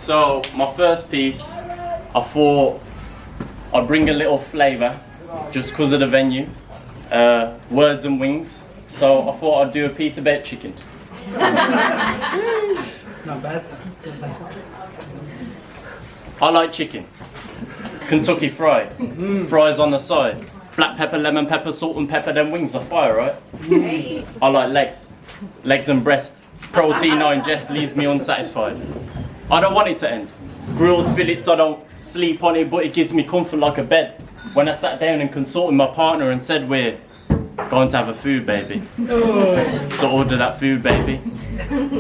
So my first piece, I thought I'd bring a little flavour just because of the venue. Words and wings. So I thought I'd do a piece about chicken. Not bad. I like chicken. Kentucky fried. Fries on the side. Black pepper, lemon pepper, salt and pepper, then wings are fire, right? I like legs. Legs and breast. Protein I ingest leaves me unsatisfied. I don't want it to end. Grilled fillets, I don't sleep on it, but it gives me comfort like a bed. When I sat down and consulted my partner and said we're going to have a food, baby. So order that food, baby.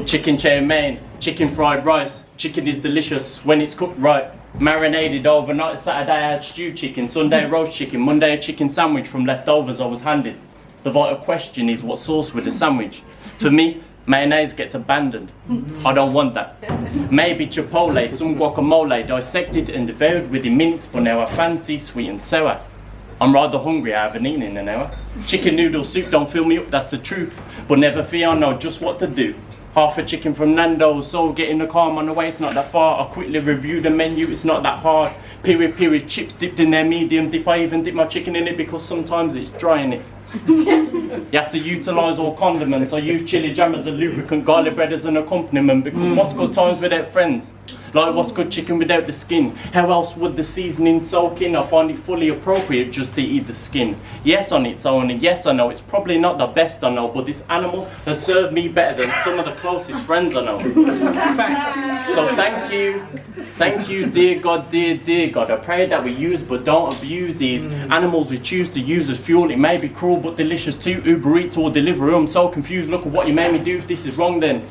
Chicken chow mein, chicken fried rice. Chicken is delicious when it's cooked right. Marinated overnight. Saturday I had stew chicken, Sunday roast chicken, Monday a chicken sandwich from leftovers I was handed. The vital question is what sauce with the sandwich? For me, mayonnaise gets abandoned. I don't want that. Maybe chipotle, some guacamole, dissected and devoured with the mint, but now I fancy sweet and sour. I'm rather hungry, I haven't eaten in an hour. Chicken noodle soup don't fill me up, that's the truth. But never fear, I know just what to do. Half a chicken from Nando's, so get in the car, I'm on the way, it's not that far. I quickly review the menu, it's not that hard. Period, chips dipped in their medium dip. I even dip my chicken in it because sometimes it's dry in it. You have to utilise all condiments. I use chili jam as a lubricant, garlic bread as an accompaniment, because what's good times without friends? Like what's good chicken without the skin? How else would the seasoning soak in? I find it fully appropriate just to eat the skin. Yes, on its own, and yes, I know it's probably not the best I know, but this animal has served me better than some of the closest friends I know. So thank you, dear God, dear God. I pray that we use but don't abuse these animals we choose to use as fuel. It may be cruel but delicious too. Uber Eats or Deliveroo, I'm so confused. Look at what you made me do. If this is wrong, then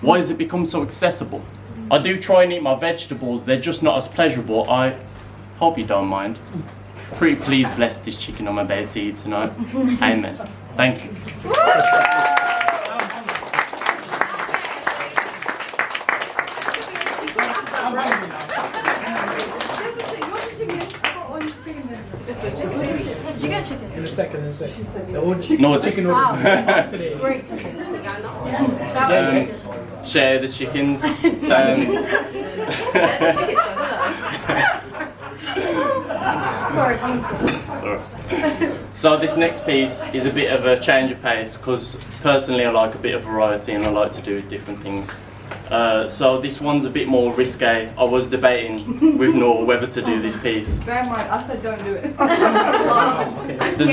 why has it become so accessible? I do try and eat my vegetables, they're just not as pleasurable. I hope you don't mind. Pretty please bless this chicken I'm about to eat tonight. Amen. Thank you. Did you get chicken? In a second. The old chicken. No, chicken Wow. today. Great chicken. Shout out chicken. Share the chickens. Sorry, I'm sorry. Sorry. So this next piece is a bit of a change of pace because personally I like a bit of variety and I like to do different things. So this one's a bit more risque. I was debating with Noor whether to do this piece. Bear in mind, I said don't do it. There's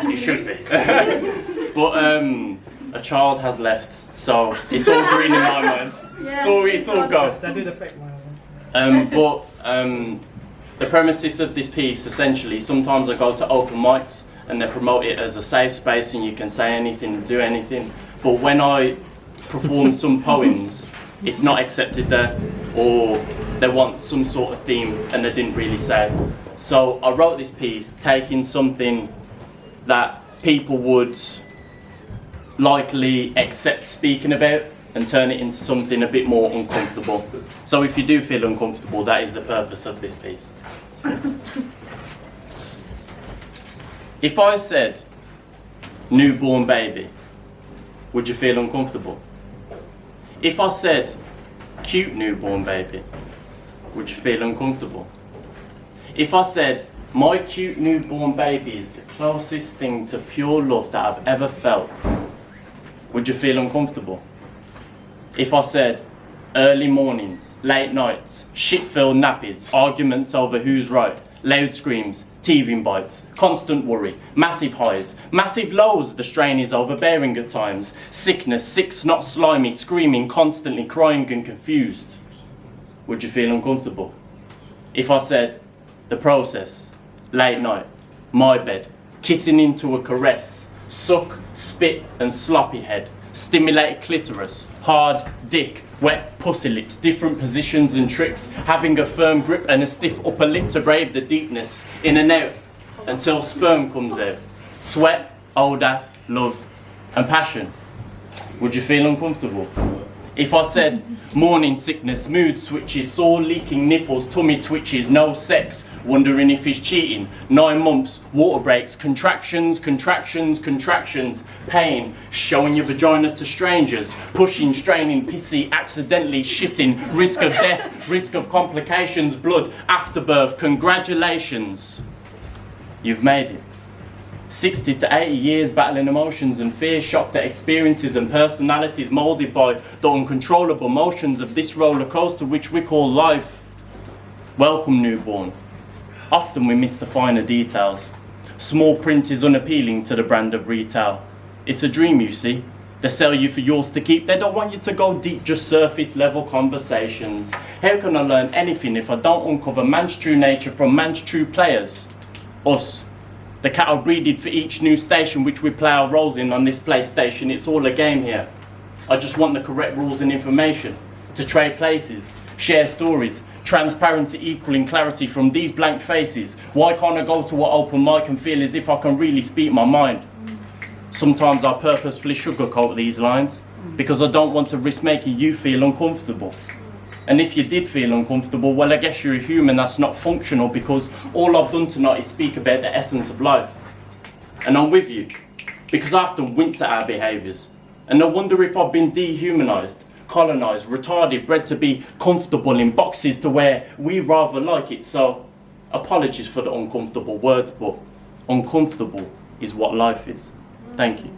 it should be. But a child has left, so it's all green in my mind. It's all go. That did affect my The premises of this piece, essentially, sometimes I go to open mics and they promote it as a safe space and you can say anything, do anything. But when I perform some poems, it's not accepted there, or they want some sort of theme and they didn't really say. So I wrote this piece taking something that people would likely accept speaking about and turn it into something a bit more uncomfortable. So if you do feel uncomfortable, that is the purpose of this piece. If I said newborn baby, would you feel uncomfortable? If I said cute newborn baby, would you feel uncomfortable? If I said my cute newborn baby is the closest thing to pure love that I've ever felt, would you feel uncomfortable? If I said early mornings, late nights, shit-filled nappies, arguments over who's right, loud screams, teething bites, constant worry, massive highs, massive lows, the strain is overbearing at times, sickness, sick, snot, slimy, screaming, constantly crying and confused, would you feel uncomfortable? If I said the process, late night, my bed, kissing into a caress, suck, spit and sloppy head, stimulated clitoris, hard dick, wet pussy lips, different positions and tricks, having a firm grip and a stiff upper lip to brave the deepness, in and out until sperm comes out, sweat, odour, love and passion. Would you feel uncomfortable? If I said morning sickness, mood switches, sore leaking nipples, tummy twitches, no sex, wondering if he's cheating, 9 months, water breaks, contractions, pain, showing your vagina to strangers, pushing, straining, pissy, accidentally shitting, risk of death, risk of complications, blood, afterbirth, congratulations, you've made it. 60 to 80 years battling emotions and fear, shocked at experiences and personalities moulded by the uncontrollable motions of this roller coaster which we call life. Welcome, newborn. Often we miss the finer details. Small print is unappealing to the brand of retail. It's a dream, you see. They sell you for yours to keep. They don't want you to go deep, just surface level conversations. How can I learn anything if I don't uncover man's true nature from man's true players? Us. The cattle breeded for each new station which we play our roles in on this PlayStation. It's all a game here. I just want the correct rules and information. To trade places, share stories, transparency equaling clarity from these blank faces. Why can't I go to an open mic and feel as if I can really speak my mind? Sometimes I purposefully sugarcoat these lines because I don't want to risk making you feel uncomfortable. And if you did feel uncomfortable, well, I guess you're a human that's not functional, because all I've done tonight is speak about the essence of life. And I'm with you, because I often wince at our behaviours. And I wonder if I've been dehumanised, colonised, retarded, bred to be comfortable in boxes to where we rather like it. So, apologies for the uncomfortable words, but uncomfortable is what life is. Thank you.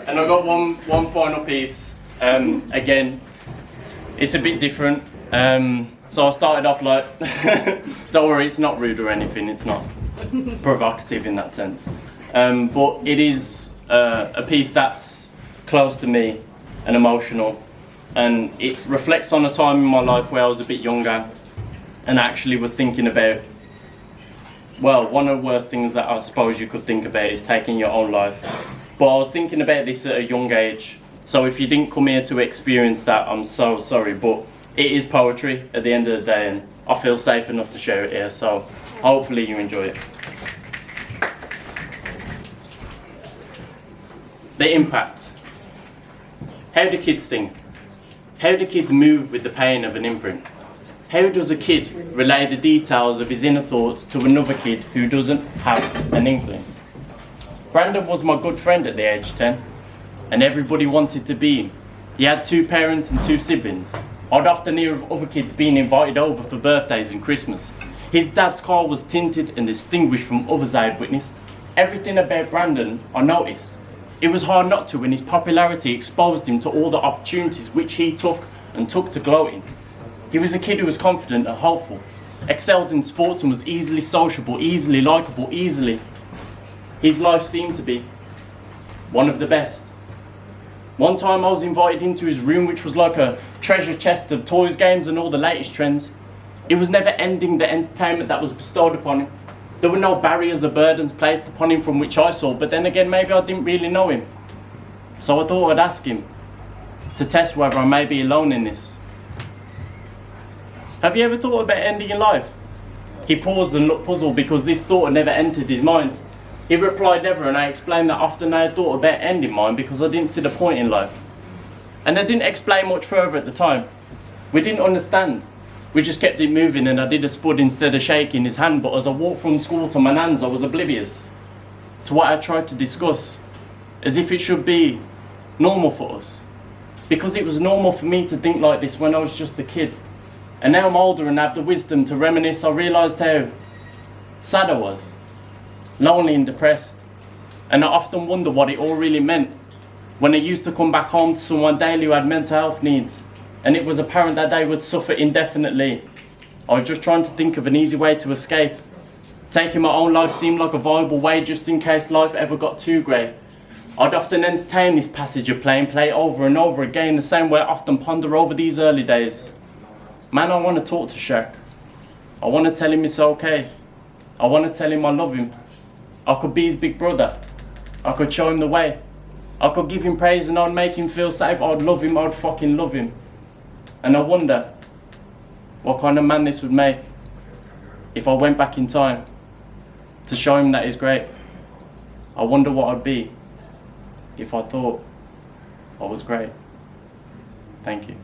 And I've got one final piece. Again, it's a bit different. So I started off like, don't worry, it's not rude or anything. It's not provocative in that sense. But it is a piece that's close to me and emotional. And it reflects on a time in my life where I was a bit younger and actually was thinking about, well, one of the worst things that I suppose you could think about is taking your own life. But I was thinking about this at a young age, so if you didn't come here to experience that, I'm so sorry, but it is poetry at the end of the day, and I feel safe enough to share it here, so hopefully you enjoy it. The impact. How do kids think? How do kids move with the pain of an imprint? How does a kid relay the details of his inner thoughts to another kid who doesn't have an inkling? Brandon was my good friend at the age of 10, and everybody wanted to be him. He had 2 parents and 2 siblings. I'd often hear of other kids being invited over for birthdays and Christmas. His dad's car was tinted and distinguished from others I had witnessed. Everything about Brandon I noticed. It was hard not to when his popularity exposed him to all the opportunities which he took to gloating. He was a kid who was confident and hopeful, excelled in sports and was easily sociable, easily likeable, easily. His life seemed to be one of the best. One time I was invited into his room, which was like a treasure chest of toys, games and all the latest trends. It was never ending, the entertainment that was bestowed upon him. There were no barriers or burdens placed upon him from which I saw, but then again maybe I didn't really know him. So I thought I'd ask him to test whether I may be alone in this. Have you ever thought about ending your life? He paused and looked puzzled because this thought had never entered his mind. He replied never, and I explained that often I had thought about ending mine because I didn't see the point in life. And I didn't explain much further at the time. We didn't understand. We just kept it moving, and I did a spud instead of shaking his hand, but as I walked from school to my nan's I was oblivious to what I tried to discuss, as if it should be normal for us. Because it was normal for me to think like this when I was just a kid. And now I'm older and have the wisdom to reminisce, I realised how sad I was. Lonely and depressed, and I often wonder what it all really meant when I used to come back home to someone daily who had mental health needs, and it was apparent that they would suffer indefinitely. I was just trying to think of an easy way to escape. Taking my own life seemed like a viable way just in case life ever got too grey. I'd often entertain this passage of play over and over again, the same way I often ponder over these early days. Man, I want to talk to Shak. I want to tell him it's okay. I want to tell him I love him. I could be his big brother. I could show him the way. I could give him praise and I'd make him feel safe. I'd love him, I'd fucking love him. And I wonder what kind of man this would make if I went back in time to show him that he's great. I wonder what I'd be if I thought I was great. Thank you.